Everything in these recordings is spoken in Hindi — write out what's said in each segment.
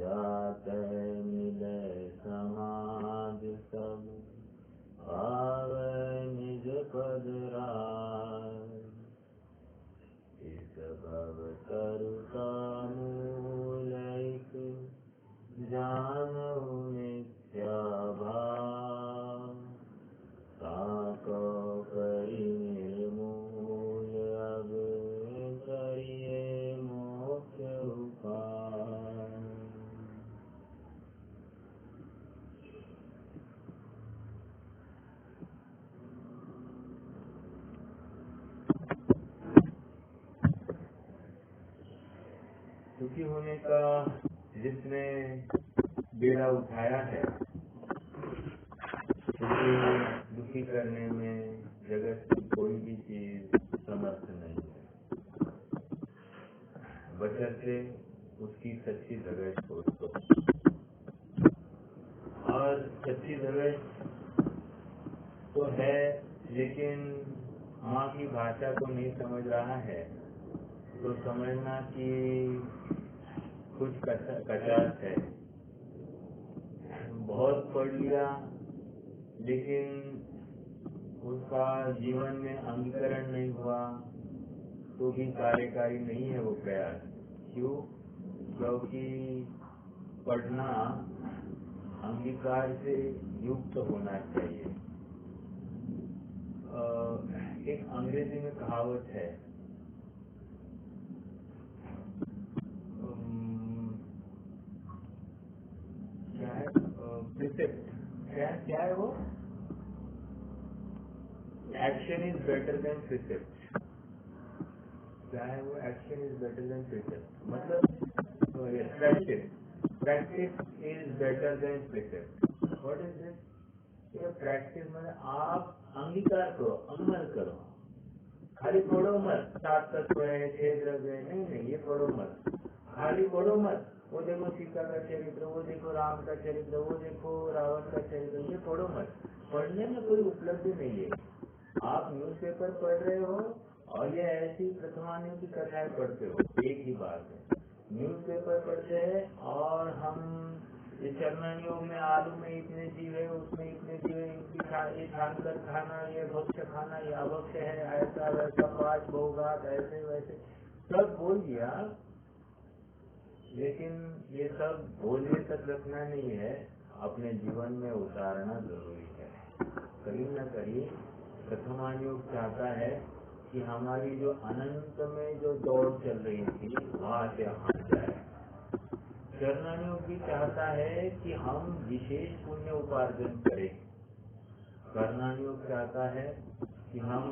जाते मिले समाधि सब, पावे निज पद राज। इस भव तरु का मूल एक, जानहु मिथ्या भाव। ताको करि निर्मूल अब, करिए मोक्ष उपाय। दुखी होने का जिसने बेड़ा उठाया है, उसे दुखी करने में जगत की कोई भी चीज समर्थ नहीं है, बशर्ते उसकी सच्ची जगह हो तो। और सच्ची जगह तो है, लेकिन माँ की भाषा को नहीं समझ रहा है, तो समझना कि कुछ कचास है। बहुत पढ़ लिया, लेकिन उसका जीवन में अंगीकरण नहीं हुआ, तो भी कार्यकारी नहीं है वो प्रयास। क्यों? क्योंकि पढ़ना अंगीकार से युक्त होना चाहिए। एक अंग्रेजी में कहावत है, क्या है? प्रिसेप्ट, क्या है वो? Action is better than precept. क्या है वो? Action is better than precept. मतलब practice is better than precept. What is this? ये प्रैक्टिस मतलब आप अंगीकार करो, अमल करो, खाली पढ़ो मत। 7 तत्व है, 6 द्रव्य है, नहीं, ये पढ़ो मत, खाली पढ़ो मत। वो देखो सीता का चरित्र, वो देखो राम का चरित्र, वो देखो रावण का चरित्र, ये पढ़ो मत। पढ़ने में कोई उपलब्धि नहीं है। आप न्यूज़पेपर पढ़ रहे हो और ये ऐसी प्रथमानियों की कथाएं पढ़ते हो, एक ही बात है। न्यूज़पेपर पढ़ते हैं और हम ये चर्मन योग में आलू में इतने जीव है, उसमें इतने जीव है, ये छानकर खाना, ये भक्ष खाना, ये अभक्ष है, ऐसा वैसा, 5 बहुघात, ऐसे वैसे सब बोल दिया। लेकिन ये सब बोलने तक रखना नहीं है, अपने जीवन में उतारना जरूरी है। कहीं न कहीं प्रथमान योग चाहता है कि हमारी जो अनंत में जो दौड़ चल रही थी वहां से हट जाए। चरण योग भी चाहता है कि हम विशेष पुण्य उपार्जन करें। कर्णन योग चाहता है कि हम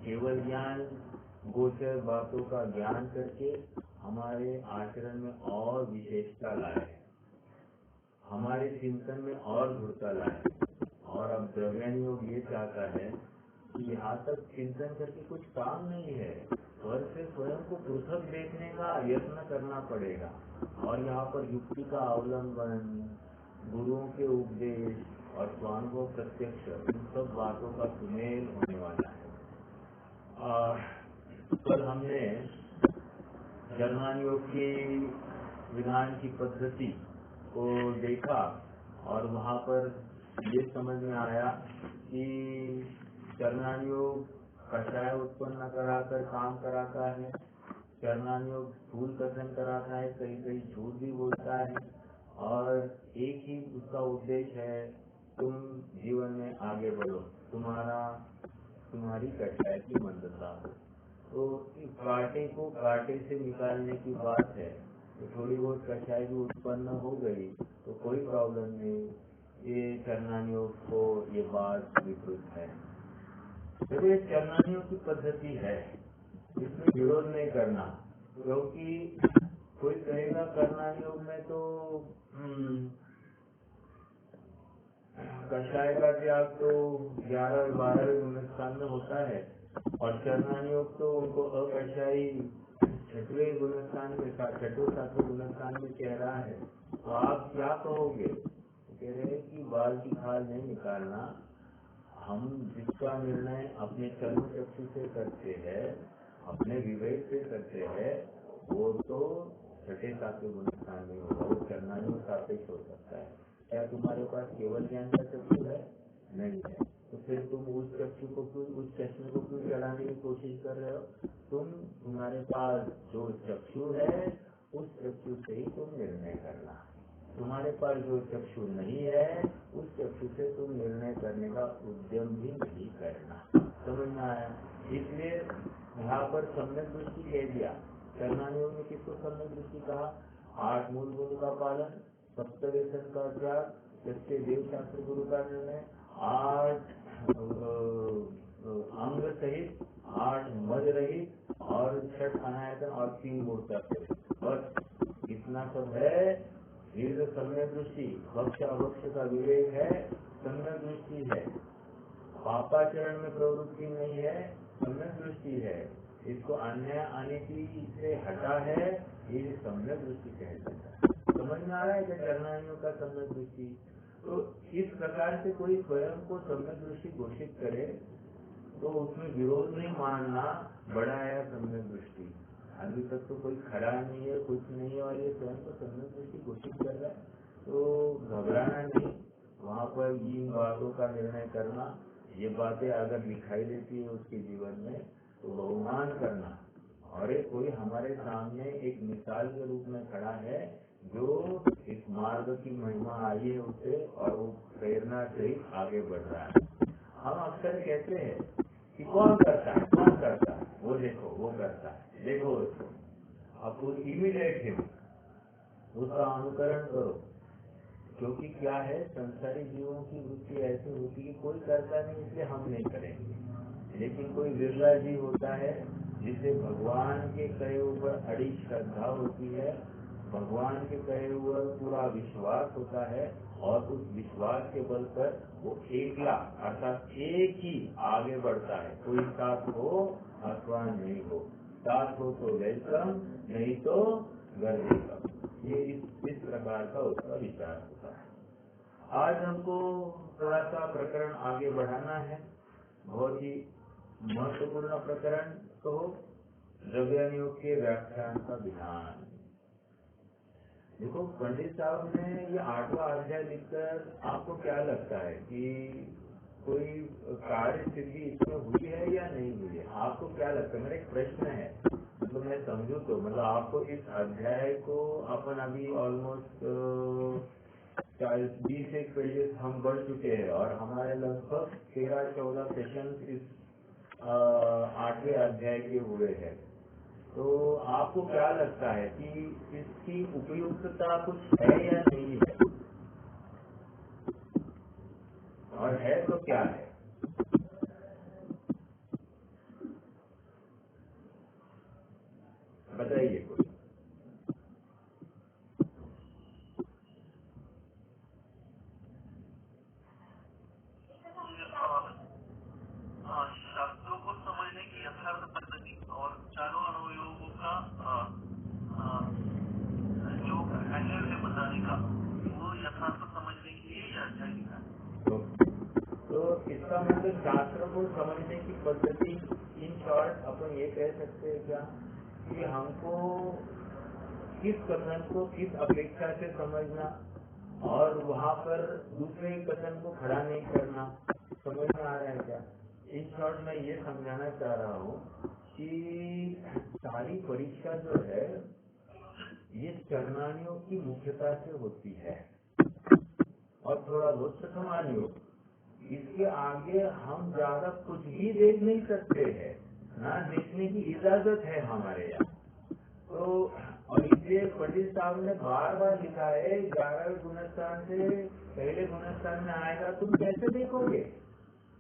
केवल ज्ञान, गोचर बातों का ज्ञान करके हमारे आचरण में और विशेषता लाए, हमारे चिंतन में और दृढ़ता लाए। और अब द्रव्यान योग ये चाहता है कि यहाँ तक चिंतन करके कुछ काम नहीं है, स्वर से स्वयं को पृथक देखने का यत्न करना पड़ेगा। और यहाँ पर युक्ति का अवलंबन, गुरुओं के उपदेश और स्वानुभव प्रत्यक्ष, इन सब बातों का सुमेल होने वाला है। कल हमने जर्मन योग की विधान की पद्धति को देखा और वहाँ पर ये समझ में आया कि जर्मन योग कषाय उत्पन्न कराकर काम कराता है, जर्मन योग स्थूल कथन कराता है, कहीं कहीं झूठ भी बोलता है, और एक ही उसका उद्देश्य है तुम जीवन में आगे बढ़ो, तुम्हारी कषाय की मंदता हो। तो कांटे को कांटे से निकालने की बात है, तो थोड़ी बहुत कषाय भी उत्पन्न हो गई तो कोई प्रॉब्लम नहीं। ये चरणानियों को ये बात विकृत है। तो ये चरणानियों की पद्धति है, इसमें विरोध नहीं करना, क्योंकि कोई कहेगा कर्णानियोग में तो कषाय का त्याग तो 11 और 12 गुणस्थान में होता है, और चरणानियोग तो उनको अकषाई 6वें गुणस्थान में, 6वें 7वें गुणस्थान में कह रहा है। तो आप क्या कहोगे? कह रहे हैं कि बाल की खाल नहीं निकालना, हम जिसका निर्णय अपने कर्म शक्ति से करते हैं, अपने विवेक से करते हैं, वो तो 6वें 7वें गुणस्थान में होगा, वो सापेक्ष हो सकता है। क्या तुम्हारे पास केवल ज्ञान का चक्षु है? नहीं है। तो फिर तुम उस चक्षु को क्यों, उस चश्मे को क्यों चढ़ाने की कोशिश कर रहे हो? तुम्हारे पास जो चक्षु है उस चक्षु से ही तुम निर्णय करना। तुम्हारे पास जो चक्षु नहीं है उस चक्षु से तुम निर्णय करने का उद्यम भी नहीं करना। समझ में आया? इसलिए यहाँ पर सम्यक दृष्टि कह दिया। चरणानियोग में किसको सम्यक दृष्टि कहा? 8 मूल गुण का पालन, सप्तव्यसन का त्याग, सच्चे देव शास्त्र गुरु का निर्णय, 8 अंग सहित, 8 मद रहित और 6 अनायतन और 3 मूर्ता सहित। बस इतना सब है। ये सम्यक दृष्टि भक्ष अभक्ष का विवेक है, सम्यक दृष्टि है। पापाचरण में प्रवृत्ति नहीं है, सम्यक दृष्टि है। इसको अन्याय अनिति से हटा है, ये सम्यक दृष्टि कहते हैं। समझ में आ रहा है कि चरणानियों का सम्यक दृष्टि? तो इस प्रकार से कोई स्वयं को सम्यक दृष्टि घोषित करे तो उसमें विरोध नहीं मानना, बड़ा है सम्यक दृष्टि। अभी तक तो कोई खड़ा नहीं है, कुछ नहीं है, और ये स्वयं को सम्यक दृष्टि घोषित कर रहा है, तो घबराना नहीं। वहाँ पर इन बातों का निर्णय करना, ये बातें अगर दिखाई देती है उसके जीवन में तो बहुमान करना। और एक कोई हमारे सामने एक मिसाल के रूप में खड़ा है जो इस मार्ग की महिमा आई है उसे, और वो प्रेरणा से ही आगे बढ़ रहा है। हम अक्सर कहते हैं कि कौन करता है, कौन करता है, वो देखो वो करता है, देखो उसको, अब वो इमिडिएट हिम, उसका अनुकरण करो। क्योंकि क्या है, संसारी जीवों की वृत्ति ऐसी होती है कि कोई करता नहीं इसलिए हम नहीं करेंगे। लेकिन कोई विरला जीव होता है जिसे भगवान के कहे ऊपर अड़ी श्रद्धा होती है, भगवान के कहे हुए पूरा विश्वास होता है, और उस विश्वास के बल पर वो एकला अर्थात एक ही आगे बढ़ता है। कोई साथ हो अथवा नहीं हो, साथ हो तो वेलकम, नहीं तो घर वेलकम। ये इस प्रकार का उसका विचार होता है। आज हमको थोड़ा सा प्रकरण आगे बढ़ाना है, बहुत ही महत्वपूर्ण प्रकरण। तो द्रव्यानुयोग के व्याख्यान का विधान। देखो, पंडित साहब ने ये 8वां अध्याय लिखकर आपको क्या लगता है कि कोई कार्य सिद्धि इसमें हुई है या नहीं हुई है? आपको क्या लगता है? मेरा एक प्रश्न है, मतलब मैं समझू तो, मतलब आपको इस अध्याय को अपन अभी ऑलमोस्ट 20 पेजेस हम बढ़ चुके हैं, और हमारे लगभग 13-14 सेशन इस 8वें अध्याय के हुए हैं। तो आपको क्या लगता है कि इसकी उपयुक्तता कुछ है या नहीं है? और है तो क्या है? बताइए कोई। शास्त्रों को समझने की यथार्थ पद्धति और चारों अनुयोगों का जो एंगल है बताने का, वो यथार्थ समझने के लिए यह अध्याय लिखा है। तो इसका मतलब शास्त्रों को समझने की पद्धति, इन शॉर्ट अपन ये कह सकते हैं क्या कि हमको किस कथन को किस अपेक्षा से समझना, और वहाँ पर दूसरे कथन को खड़ा नहीं करना। समझ में आ रहा है क्या? इन शॉर्ट मैं ये समझाना चाह रहा हूँ कि सारी परीक्षा जो है ये चरणानियों की मुख्यता से होती है, और थोड़ा बहुत प्रथमानियोग। इसके आगे हम ज्यादा कुछ भी देख नहीं सकते हैं, ना देखने की इजाजत है हमारे यहाँ। तो और इसलिए पंडित साहब ने बार बार लिखा है 11वें गुणस्थान से पहले गुणस्थान में आएगा, तुम कैसे देखोगे?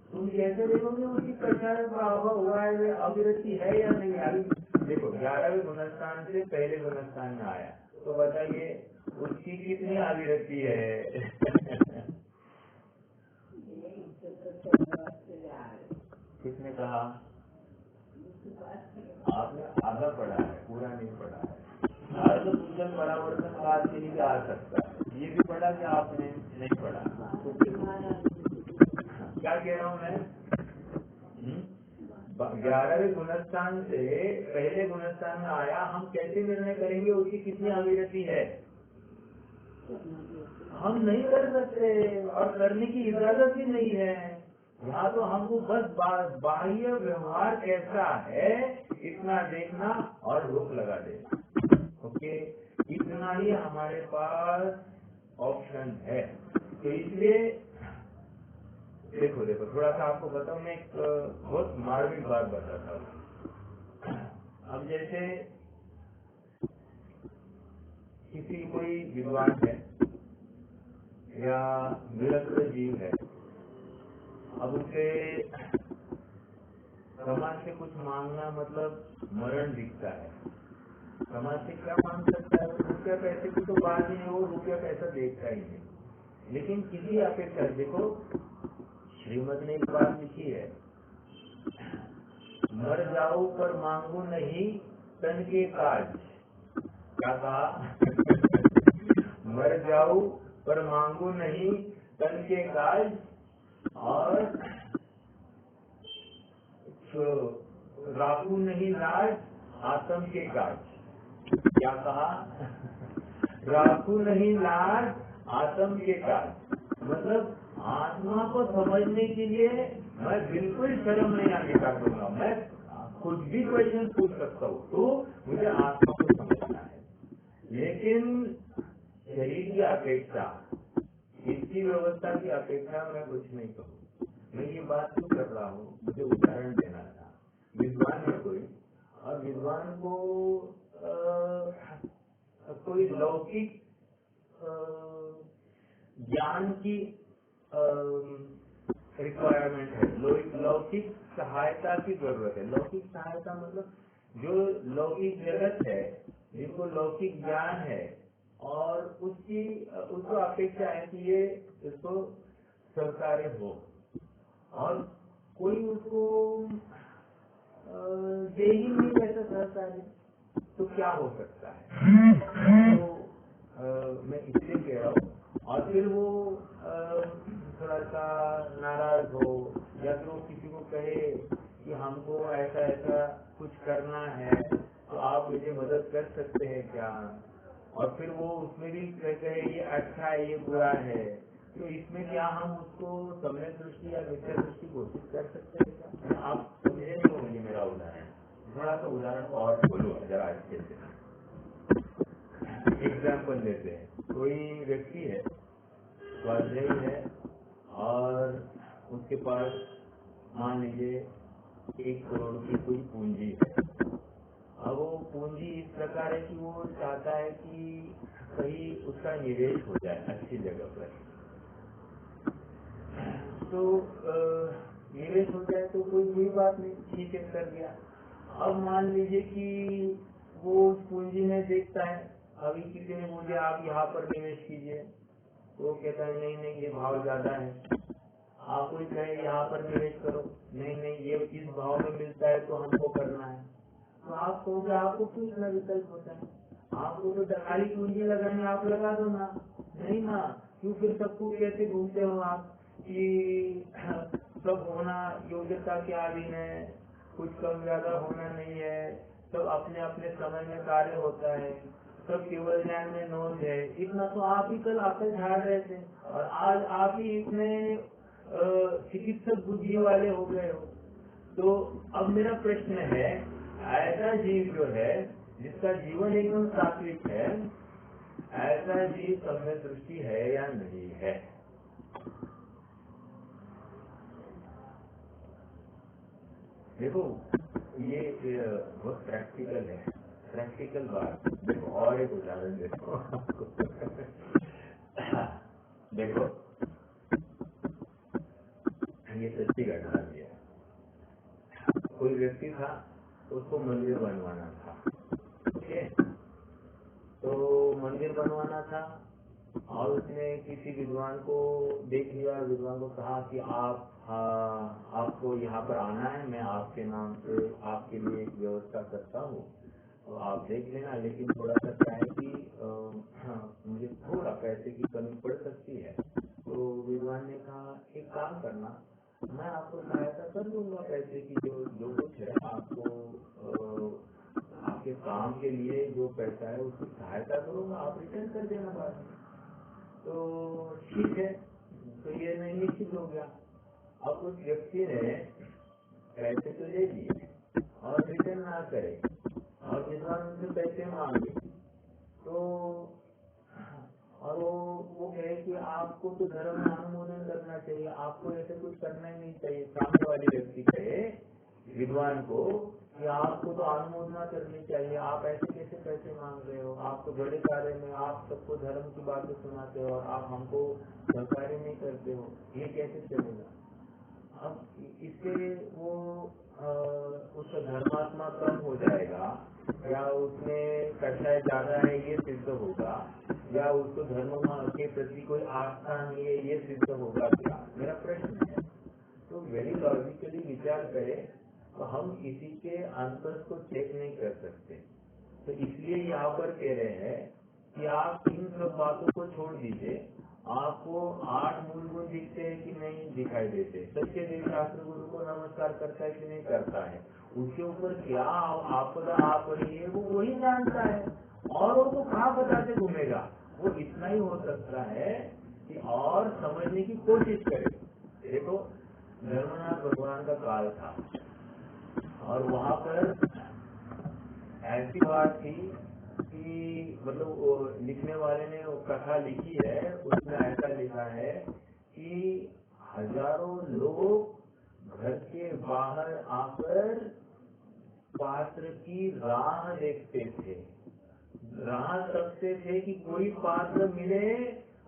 तुम कैसे देखोगे उसकी प्रचार भाव हुआ है, अभिवृत्ति है या नहीं? अभी देखो 11वें गुणस्थान से पहले गुणस्थान में आया, तो बताइए उसकी कितनी अभिवृत्ति है? किसने कहा? आपने आधा पढ़ा है, पूरा नहीं पढ़ा है। तो पूजन परावर्तन काल के लिए आ सकता है, ये भी पढ़ा कि आपने नहीं पढ़ा? क्या कह रहा हूँ मैं? 11वें गुणस्थान से पहले गुणस्थान में आया, हम कैसे निर्णय करेंगे उसकी कितनी अभिवृत्ति है? हम नहीं कर सकते और करने की इजाजत भी नहीं है। यहाँ तो हमको बस बाह्य व्यवहार कैसा है इतना देखना और रोक लगा देना। ओके, इतना ही हमारे पास ऑप्शन है। तो इसलिए देखो थोड़ा सा आपको बताऊं, मैं एक बहुत मार्मिक बात बताता हूँ। अब जैसे किसी कोई विद्वान है या विरक्त जीव है, अब उसे समाज से कुछ मांगना मतलब मरण दिखता है। समाज से क्या मांग सकता है? रुपया पैसे की तो बात ही नहीं, वो रुपया पैसा देखता ही नहीं। लेकिन किसी अपेक्षा, देखो श्रीमद ने एक बात लिखी है, मर जाओ पर मांगो नहीं तन के काज। क्या कहा? मर जाओ पर मांगो नहीं तन के काज और राखू नहीं लाज आत्म के काज। क्या कहा? राखू नहीं लाज आत्म के काज। मतलब आत्मा को समझने के लिए मैं बिल्कुल शर्म नहीं आगे कर दूंगा, मैं कुछ भी क्वेश्चन पूछ सकता हूँ, तो मुझे आत्मा को समझना है। लेकिन शरीर की अपेक्षा, इसकी व्यवस्था की अपेक्षा मैं कुछ नहीं कहूँ। मैं ये बात क्यों कर रहा हूँ, मुझे उदाहरण देना था। विद्वान है कोई, और विद्वान को कोई लौकिक ज्ञान की रिक्वायरमेंट है, लौकिक सहायता की जरूरत है। लौकिक सहायता मतलब जो लौकिक जगत है, जिसको लौकिक ज्ञान है, और उसको अपेक्षा है कि ये इसको स्वीकार्य हो, और कोई उसको दे ही नहीं वैसा स्वीकार्य, तो क्या हो सकता है? तो मैं इसलिए कह रहा हूँ। और फिर वो थोड़ा सा नाराज हो, या तो किसी को कहे कि हमको ऐसा ऐसा कुछ करना है, तो आप मुझे मदद कर सकते हैं क्या? और फिर वो उसमें भी कहे ये अच्छा है ये बुरा है, तो इसमें क्या हम उसको सम्यक दृष्टि या मिथ्या दृष्टि घोषित कर सकते हैं क्या? आप समझे नहीं होंगे मेरा उदाहरण, थोड़ा सा उदाहरण और बोलो जरा अच्छे से। एग्जाम्पल लेते हैं, कोई व्यक्ति है, स्वाध्यायी है, और उसके पास मान लीजिए 1 करोड़ की कोई पूंजी है। अब वो पूंजी इस प्रकार है कि वो चाहता है कि कहीं उसका निवेश हो जाए अच्छी जगह पर। तो निवेश हो जाए तो कोई बुरी बात नहीं, ठीक है, कर दिया। अब मान लीजिए कि वो उस पूंजी में देखता है, अभी किसी ने बोले आप यहाँ पर निवेश कीजिए, तो वो कहता है नहीं नहीं ये भाव ज्यादा है। आप कोई कहे यहाँ पर निवेश करो, नहीं नहीं ये इस भाव में मिलता है तो हमको करना है। तो आप कहोगे आपको क्यों इतना विकल्प होता है? आपको तो खाली पूंजी लगानी, आप लगा दो ना। नहीं ना, क्यों फिर सबको कैसे घूमते हो आप कि सब होना योग्यता के अधीन है, कुछ कम ज्यादा होना नहीं है, सब अपने अपने समय में कार्य होता है, सब केवल ज्ञान में नोट है। इतना तो आप ही कल आपका झाड़ रहे थे, और आज आप ही इतने चिकित्सक बुद्धि वाले हो गए हो। तो अब मेरा प्रश्न है, ऐसा जीव जो है जिसका जीवन एकदम सात्विक है, ऐसा जीव सम्यक दृष्टि है या नहीं है? देखो ये बहुत प्रैक्टिकल है, प्रैक्टिकल बात। देखो और एक उदाहरण देखो देखो ये सच्ची घटना है। कोई व्यक्ति था, उसको मंदिर बनवाना था, ओके। तो मंदिर बनवाना था, और उसने किसी विद्वान को देख लिया, विद्वान को कहा कि आपको यहाँ पर आना है, मैं आपके नाम से आपके लिए एक व्यवस्था करता हूँ, तो आप देख लेना। लेकिन थोड़ा सा क्या है कि मुझे थोड़ा पैसे की कमी पड़ सकती है। तो विद्वान ने कहा एक काम करना, मैं आपको सहायता कर दूंगा पैसे की, जो कुछ है आपको आपके काम के लिए जो पैसा है उसकी सहायता करूंगा, आप रिटर्न कर देना बाद में। तो ठीक है, तो ये निश्चित हो गया। अब उस व्यक्ति ने पैसे तो ले लिए और रिटर्न ना करे और विद्वान उनसे पैसे मांगे, तो और वो कहे कि आपको तो धर्म में अनुमोदन करना चाहिए, आपको ऐसे कुछ करना ही नहीं चाहिए। सामने वाले व्यक्ति कहे विद्वान को कि आपको तो अनुमोदना करनी चाहिए, आप ऐसे कैसे पैसे मांग रहे हो, आप तो बड़े कार्य में आप सबको धर्म की बातें सुनाते हो और आप हमको सहकार्य नहीं करते हो, ये कैसे चलेगा। अब इससे वो उसका धर्मात्मा कम हो जाएगा या उसमें कठिनाई ज्यादा है ये सिद्ध होगा, या उसको धर्म के प्रति कोई आस्था नहीं है ये सिद्ध होगा क्या, मेरा प्रश्न है। तो वेरी लॉजिकली विचार करें तो हम किसी के अंतर को चेक नहीं कर सकते, तो इसलिए यहाँ पर कह रहे हैं कि आप इन सब बातों को छोड़ दीजिए। आपको 8 मूल गुण दिखते हैं कि नहीं दिखाई देते, सच्चे देव शास्त्र गुरु को नमस्कार करता है कि नहीं करता है, उसके ऊपर क्या आपदा आ पड़ी है वो वही जानता है, और वो कहाँ बताते घूमेगा। वो इतना ही हो सकता है कि और समझने की कोशिश करे। देखो धर्मनाथ भगवान का काल था और वहाँ पर ऐसी बात थी कि मतलब लिखने वाले ने वो कथा लिखी है, उसमें ऐसा लिखा है कि हजारों लोग घर के बाहर आकर पात्र की राह देखते थे, राह रखते थे कि कोई पात्र मिले,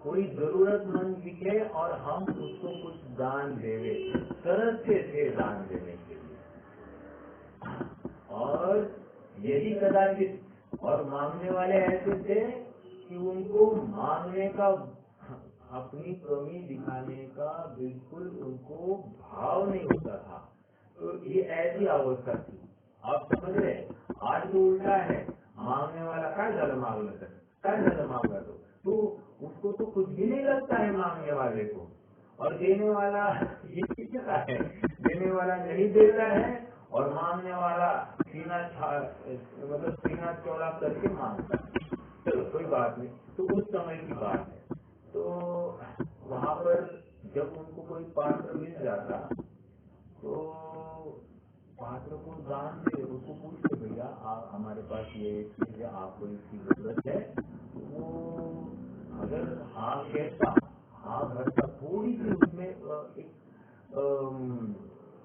कोई जरूरतमंद दिखे और हम उसको कुछ दान देवे, तरसते थे दान देने के लिए। और यही कदाचित और मांगने वाले ऐसे थे कि उनको मांगने का, अपनी कमी दिखाने का बिल्कुल उनको भाव नहीं होता था। तो ये ऐसी अवस्था थी, आप समझ रहे। आज तो उल्टा है, मांगने वाला क्या जल मांग लेता, क्या जल मांगा तो उसको तो कुछ भी नहीं लगता है मांगने वाले को, और देने वाला ये क्या है, देने वाला नहीं देता है और मांगने वाला सीना चौड़ा करके मांगता है। चलो कोई बात नहीं, तो उस समय की बात है। तो वहाँ पर जब उनको कोई पात्र मिल जाता तो पात्र को दान दे, उसको पूछते भैया आप हमारे पास ये चीज है, आपको इसकी जरूरत है, वो अगर हाँ कहता, हाँ भरता, थोड़ी सी उसमें एक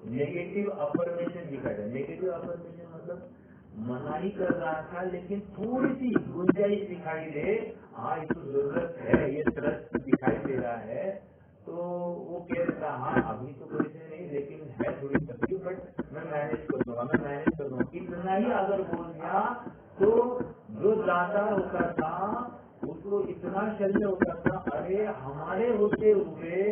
नेगेटिव अफर्मेशन दिखा जाए। नेगेटिव अफर्मेशन मतलब मना ही कर रहा था लेकिन थोड़ी सी गुंजाइश दिखाई दे, हाँ इसको जरूरत है, ये ट्रस्ट दिखाई दे रहा है, तो वो कह देता हाँ अभी तो कोई से नहीं लेकिन है थोड़ी तकलीफ, बट मैं मैनेज कर दूंगा, मैं मैनेज कर दूंगा। इतना ही अगर बोल दिया तो जो दाता होता था उसको इतना शल्य होता था, अरे हमारे होते हुए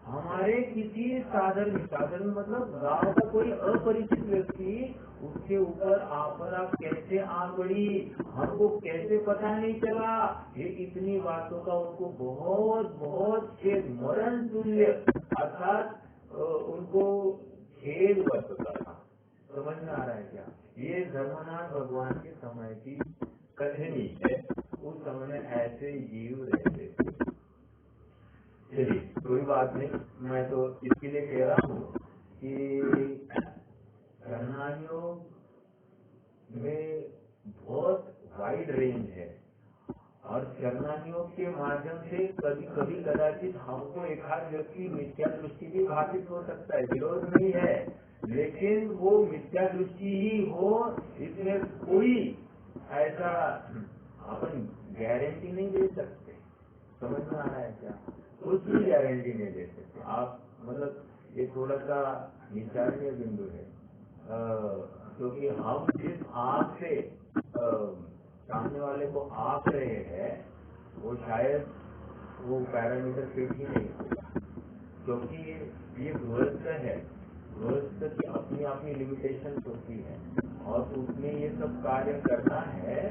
हमारे किसी साधारण मतलब गांव का कोई अपरिचित व्यक्ति उसके ऊपर आपदा कैसे आ पड़ी, हमको कैसे पता नहीं चला, ये इतनी बातों का उनको बहुत बहुत खेद, मरण तुल्य अर्थात उनको खेद बरसता था। समझ में आ रहा है क्या। ये धर्मनाथ भगवान के समय की कथनी है, उस समय में ऐसे जीव रहते थे। चलिए कोई बात नहीं, मैं तो इसके लिए कह रहा हूँ कि कर्णायोग में बहुत वाइड रेंज है और कर्णायोग के माध्यम से कभी कभी कदाचित हमको एक आध व्यक्ति मिथ्या दृष्टि भी भाषित हो सकता है, विरोध नहीं है, लेकिन वो मिथ्या दृष्टि ही हो इसमें कोई ऐसा अपन गारंटी नहीं दे सकते। समझ में आ रहा है क्या, कुछ भी गारंटी नहीं दे सकते आप, मतलब ये थोड़ा सा विचारणीय बिंदु है, क्योंकि हम जिस आँख से सामने वाले को आँख रहे हैं वो शायद वो पैरामीटर फिट ही नहीं होगा, क्योंकि ये गृहस्थ है, गृहस्थ की अपनी अपनी लिमिटेशन होती है और उसमें ये सब कार्य करना है,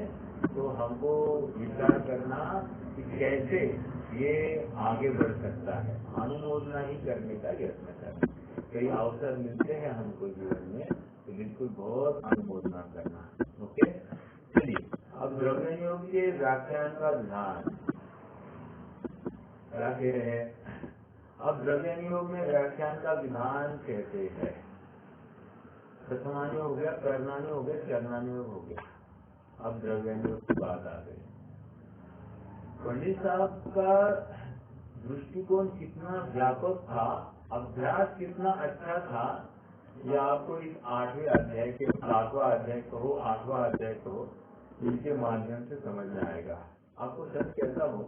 तो हमको विचार करना कि कैसे ये आगे बढ़ सकता है, अनुमोदना ही करने का यत्न करना। कई अवसर मिलते हैं हमको जीवन में तो बिल्कुल बहुत अनुमोदना करना। ओके चलिए अब द्रव्य योग के व्याख्यान का ध्यान। कह रहे हैं? अब द्रव्यानुयोग योग में व्याख्यान का विधान कहते हैं। प्रथमानुयोग हो गया, करणानुयोग हो गया, चरणानुयोग हो गया। अब द्रव्यानुयोग की बात आ गई। पंडित साहब का दृष्टिकोण कितना व्यापक था, अभ्यास कितना अच्छा था, यह आपको इस 8वें अध्याय के 7वां अध्याय कहो, 8वां अध्याय कहो, इनके माध्यम से समझ में आएगा। आपको सच कहता हूँ,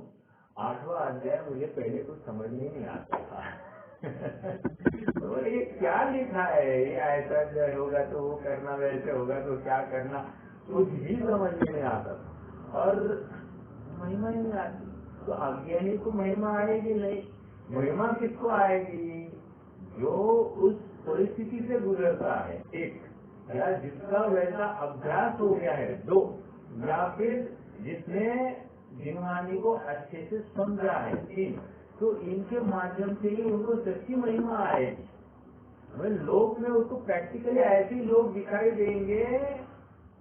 8वां अध्याय मुझे पहले कुछ समझ में नहीं आता था। तो ये क्या लिखा है, ये ऐसा होगा तो वो करना, वैसे होगा तो क्या करना, कुछ भी समझ में नहीं आता था। और महिमा ही नहीं आती, तो अज्ञानी को महिमा आएगी नहीं। महिमा किसको आएगी? जो उस परिस्थिति से गुजरता है, एक, या जिसका वैसा अभ्यास हो गया है, दो, या फिर जिसने जीववाणी को अच्छे से समझा है, तीन। तो इनके माध्यम से ही उनको सच्ची महिमा आएगी। लोग में उसको प्रैक्टिकली ऐसे ही लोग दिखाई देंगे,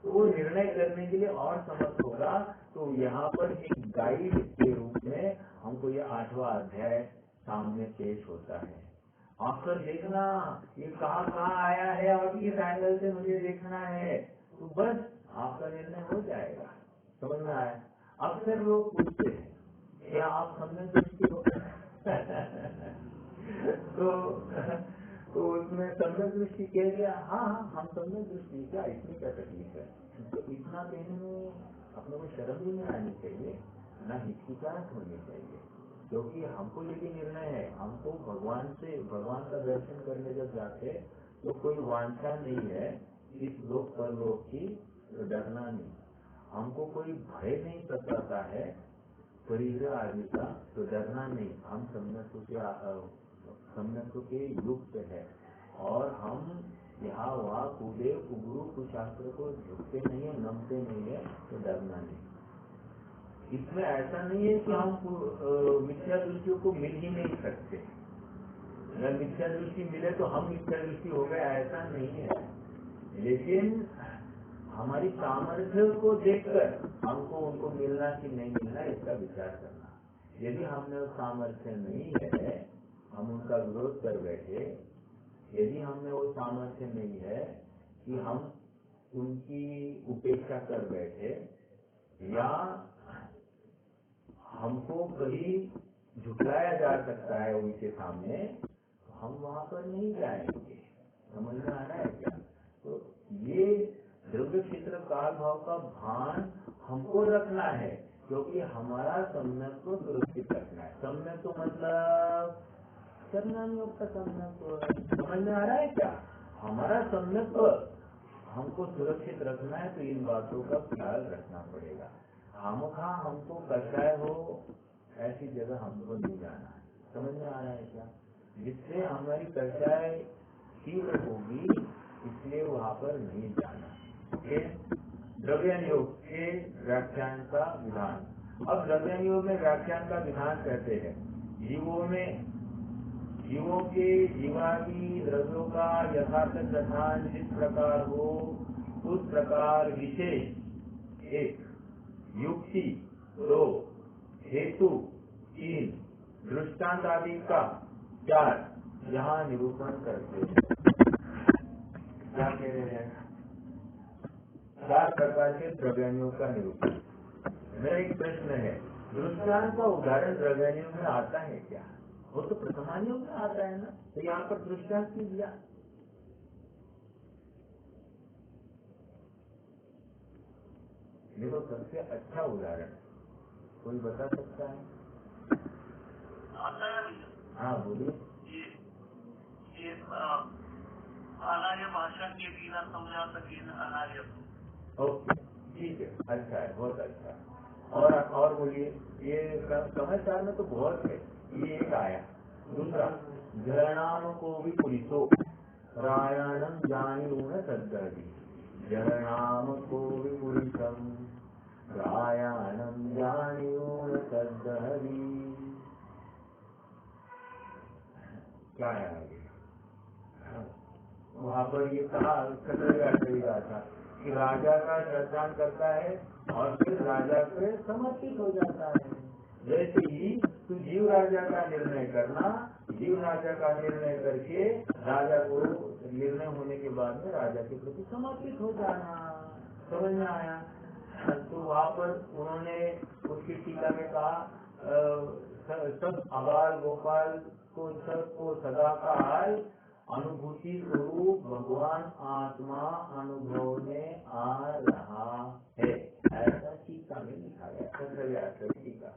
तो वो निर्णय करने के लिए और समर्थ होगा। तो यहाँ पर एक गाइड के रूप में हमको ये 8वां अध्याय सामने पेश होता है। अक्सर देखना ये कहाँ आया है और किस एंगल से मुझे देखना है, तो बस आपका निर्णय हो जाएगा। समझ में आया? अक्सर लोग पूछते हैं क्या आप सम्यक दृष्टि हो? तो उसमें सम्यक दृष्टि कह दिया, हाँ हम सम्यक दृष्टि, क्या इसमें क्या तकलीफ है? तो इतना कहने में अपने को शर्म भी नहीं आनी चाहिए, न हिचकिचाहट होनी चाहिए, क्योंकि हमको यदि निर्णय है, हमको भगवान का दर्शन करने जब जाते तो कोई वांछा नहीं है इस लोक परलोक की, डरना नहीं। हमको कोई भय नहीं सताता है परिग्रह आदि का, तो डरना नहीं। हम सम्यक के युक्त है और हम यहाँ वहाँ कूदे कुगुरु कुशास्त्र को झुकते नहीं है, नमते नहीं है, तो डरना नहीं। इसमें ऐसा नहीं है कि हम मिथ्या दृष्टियों को मिल ही नहीं सकते। अगर मिथ्या दृष्टि मिले तो हम मिथ्या दृष्टि हो गए, ऐसा नहीं है। लेकिन हमारी सामर्थ्य को देखकर हमको उनको मिलना कि नहीं मिलना, इसका विचार करना। यदि हमने वो सामर्थ्य नहीं है, हम उनका विरोध कर बैठे, यदि हमने वो सामर्थ्य नहीं है कि हम उनकी उपेक्षा कर बैठे, या हमको कहीं झुकलाया जा सकता है उनके सामने, तो हम वहां पर नहीं जाएंगे। समझ में आ रहा है क्या? तो ये द्रव्य क्षेत्र काल भाव का भान हमको रखना है, क्योंकि हमारा सम्यक को सुरक्षित रखना है। सम्यक तो मतलब चरणानुयोग का सम्यक तो है। समझ में आ रहा है क्या? हमारा सम्यक हमको सुरक्षित रखना है, तो इन बातों का ख्याल रखना पड़ेगा। खामखा हमको कषाय हो ऐसी जगह हमको नहीं जाना है। समझ में आ रहा है क्या? जिससे हमारी कषाय तीव्र होगी, इसलिए वहां पर नहीं जाना। द्रव्यानुयोग के व्याख्यान का विधान। अब द्रव्यानुयोग में व्याख्यान का विधान कहते हैं, जीवों के जीवादि द्रव्यों का यथार्थ कथन जिस प्रकार हो, उस प्रकार विशेष 1, युक्ति 2, हेतु 3, दृष्टांत आदि का 4 यहाँ निरूपण करते हैं। क्या कह रहे हैं? 4 प्रकार के द्रव्यानुयोग का निरूपण। मेरा एक प्रश्न है, दृष्टांत का उदाहरण द्रव्यानुयोग में आता है क्या? वो तो प्रथमानुयोग में आता है ना, तो यहाँ पर दृष्टांत क्यों दिया? देखो सबसे अच्छा उदाहरण कोई बता सकता है? हाँ बोलिए। ये अनार्य भाषा के बिना समझा सके अनार्य। ओके ठीक है, अच्छा है, बहुत अच्छा है। और बोलिए, ये समाचार में तो बहुत है। ये एक आया। दूसरा, झरणाम को भी पुलिसो रायणम जानी सद्दी, झरणाम को भी पुलिसम रायणम जानी सद्दी। क्या है आगे? वहाँ पर ये कहा खतरेगा था कि राजा का श्रद्धान करता है और फिर राजा से समर्पित हो जाता है। जैसे ही तो तू जीव राजा का निर्णय करना, जीव राजा का निर्णय करके राजा को निर्णय होने के बाद में राजा के प्रति समर्पित हो जाना। समझ में आया? तो वहाँ पर उन्होंने उसकी टीका में कहा सब अबाल गोपाल को सबको सदाकाल अनुभूति स्वरूप भगवान आत्मा अनुभव में आ रहा है, ऐसा टीका में लिखा गया। टीका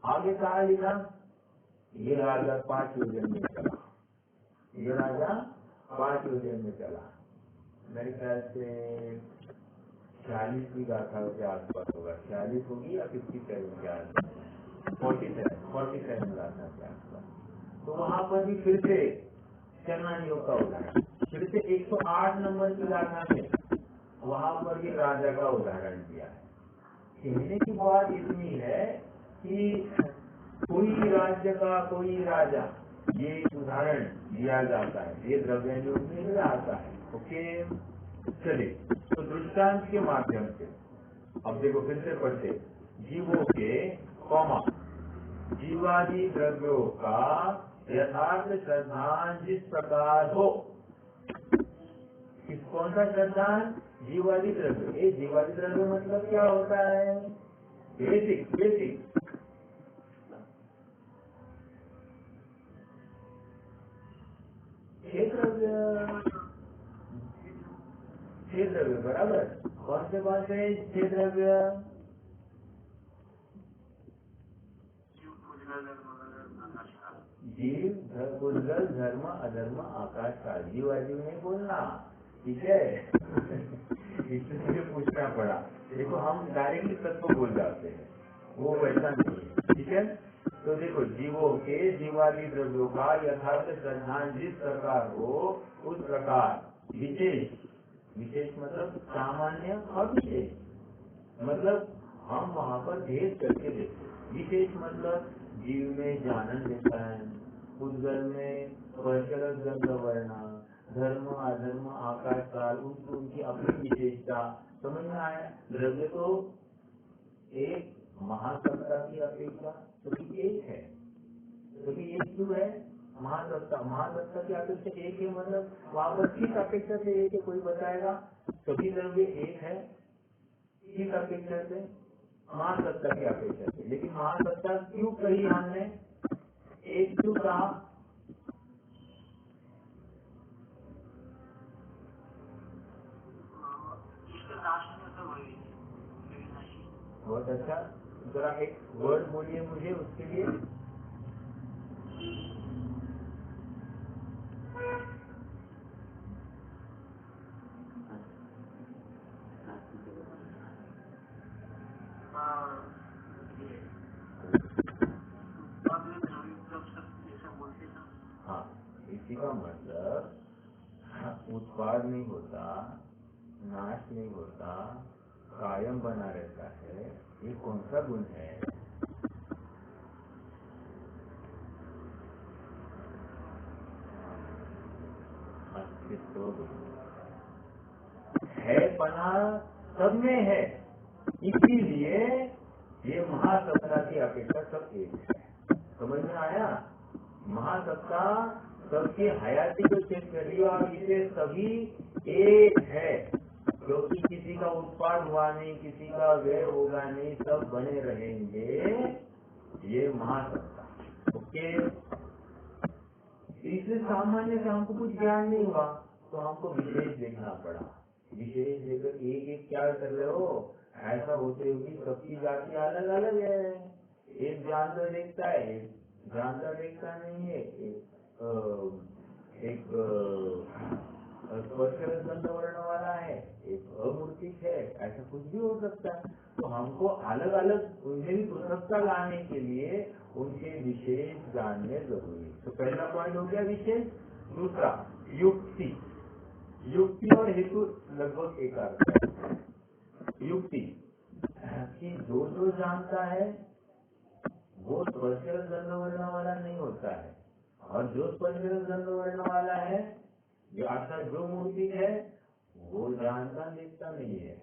आगे कहा लिखा, ये राजा 5 योजन में चला, ये राजा 5 योजन में चला। मेरे ख्याल से 46 गाथा के आसपास होगा, 46 होगी या 57 के आसपास, 47 गाथा के आसपास। तो वहाँ पर भी फिर से चलना योग का उदाहरण, फिर से 108 नंबर की गाथा में वहाँ पर भी राजा का उदाहरण दिया है। कहने की बात इतनी है कि कोई राज्य का कोई राजा, ये उदाहरण दिया जाता है, ये द्रव्यानुयोग में आता है। ओके, चलिए तो दृष्टांत के माध्यम से अब देखो फिर से पढ़ते, जीवों के कौमा जीवादि द्रव्यों का यथार्थ श्रद्धान जिस प्रकार हो, किस कौन सा श्रद्धान? जीवादि द्रव्य। ये जीवादि द्रव्य मतलब क्या होता है? बेसिक छह द्रव्य बराबर। कौन से 6 द्रव्य? जीव, उद्गल, धर्म, अधर्म, आकाश का। जीव अजीव नहीं बोलना, ठीक है? इसलिए मुझे पूछना पड़ा। देखो हम डायरेक्टली तत्व बोल जाते हैं, वो वैसा नहीं है, ठीक है? तो देखो जीवों के जीवादि द्रव्यों का यथार्थ श्रद्धान जिस प्रकार हो उस प्रकार विशेष मतलब सामान्य और विशेष मतलब हम वहाँ पर भेद करके देखते। विशेष मतलब जीव में जानन देता है, उद्गल में वर्षरस गंध वर्णा, धर्म अधर्म आकाश काल उनकी अपनी विशेषता। समझ में आया? द्रव्य तो एक महासत्ता की अपेक्षा सभी एक है, सभी एक क्यों है? महासत्ता की अपेक्षा एक है, मतलब वहाँ पर किस अपेक्षा से एक है कोई बताएगा? सभी द्रव्य एक है, किस अपेक्षा से? महासत्ता की अपेक्षा से। लेकिन महासत्ता क्यों कही हमने, एक क्यों कहा? बहुत अच्छा, जरा एक वर्ड बोलिए मुझे उसके लिए। हाँ, इसी का मतलब उत्पाद नहीं होता, नाश नहीं होता, कायम बना रहता है। ये कौन सा गुण है? अस्तित्व है, पना सब में है, इसीलिए ये महासत्ता की अपेक्षा सब एक है। समझ में आया? महासत्ता सबकी हयाती को चेक करिए और इसे सभी एक है, क्योंकि किसी का उत्पाद हुआ नहीं, किसी का व्यय होगा नहीं, सब बने रहेंगे। ये महासत्ता। ओके, इसलिए सामान्य से हमको कुछ ज्ञान नहीं हुआ तो हमको विशेष देखना पड़ा। विशेष देखकर एक क्या कर रहे हो? ऐसा होते हुए सबकी जाति अलग अलग है। एक जानता देखता है, एक जानता देखता नहीं है, एक स्पर्श गंध वर्ण वाला है, एक अमूर्तिक है, ऐसा कुछ भी हो सकता है। तो हमको अलग अलग उन्हें भी पृथकता लाने के लिए उनके विशेष जानने जरूरी है। तो पहला पॉइंट हो गया विशेष। दूसरा युक्ति। युक्ति और हेतु लगभग एक अर्थ है। युक्ति कि जो जानता है वो स्पर्श गंध वर्ण वाला नहीं होता है, और जो स्पर्श गंध वर्ण वाला है अर्थात जो मूर्ति है वो जानता देखता नहीं है।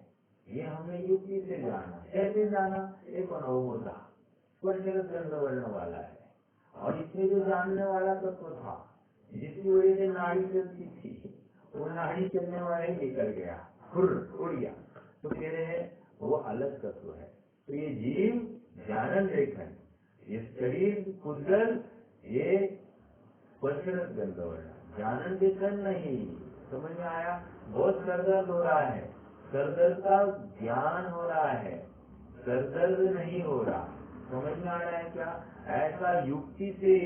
ये हमने युक्ति से जाना। कैसे जाना? एक अनुभव होता, स्पर्शरस गंध वर्ण वाला है। और इसमें जो जानने वाला तत्व था, जिसकी वजह से नाड़ी चलती थी, वो नाड़ी चलने वाला ही निकल गया, उड़ गया, तो कह रहे हैं वो अलग तत्व है। तो ये जीव जानन रेखन, ये शरीर पुद्गल, ये स्पर्शरस गंध वर्ण, जानन रेखन नहीं। समझ में आया? बहुत सरदर्द हो रहा है, सरदर्द का ज्ञान हो रहा है, सरदर्द नहीं हो रहा। समझ में आ रहा है क्या? ऐसा युक्ति से,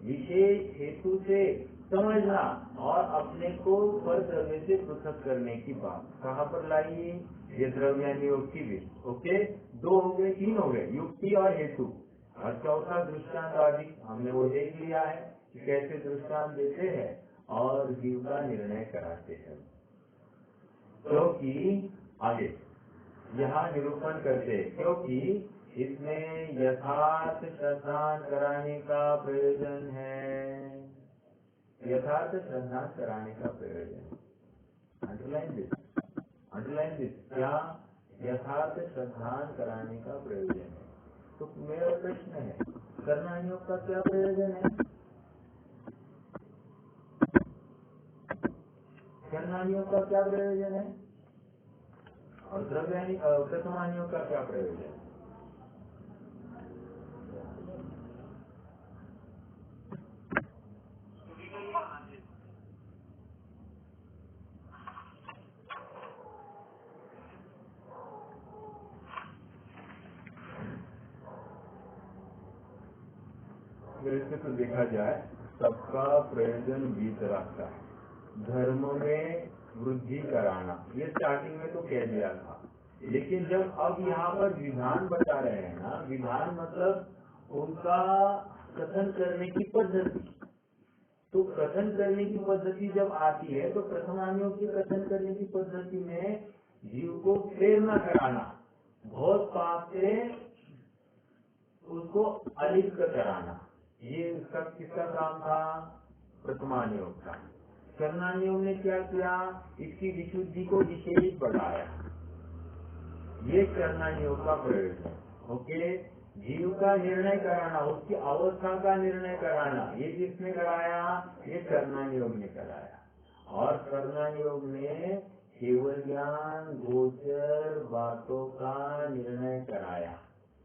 विशेष हेतु से समझना और अपने को पर द्रव्य से पृथक करने की बात कहाँ पर लाइए? ये द्रव्यानी युक्ति भी। ओके, 2 हो गए, 3 हो गए, युक्ति और हेतु। और चौथा दृष्टांत आदि हमने वो देख लिया है कि कैसे दृष्टांत देते हैं और जीव का निर्णय कराते हैं। क्योंकि आगे यहाँ निरूपण करते, क्योंकि इसमें यथार्थ श्रद्धान कराने का प्रयोजन है, यथार्थ श्रद्धान कराने का प्रयोजन। अंडरलाइन दिस, क्या? यथार्थ श्रद्धान कराने का प्रयोजन है। तो मेरा प्रश्न है, कर्णानियोग का क्या प्रयोजन है? कर्णानियोग का क्या प्रयोजन है? और द्रव्यानी प्रथमानियोग का क्या प्रयोजन है? वैसे तो देखा जाए सबका प्रयोजन बीत रखता है। धर्म में वृद्धि कराना, ये स्टार्टिंग में तो कह दिया था, लेकिन जब अब यहाँ पर विधान बता रहे हैं ना, विधान मतलब उनका कथन करने की पद्धति। तो कथन करने की पद्धति जब आती है तो प्रथमानियों की कथन करने की पद्धति में जीव को प्रेरणा कराना, बहुत पाप से उसको अलिप्त कराना, ये उसका किसका काम था? प्रथमानियोग का। कर्णानियोग ने क्या किया? इसकी विशुद्धि को विशेष बढ़ाया, ये कर्णानियोग का प्रयोजन। ओके, जीव का निर्णय कराना, उसकी अवस्था का निर्णय कराना, ये किसने कराया? ये कर्णानियोग ने कराया। और कर्णानियोग ने केवल ज्ञान गोचर बातों का निर्णय कराया।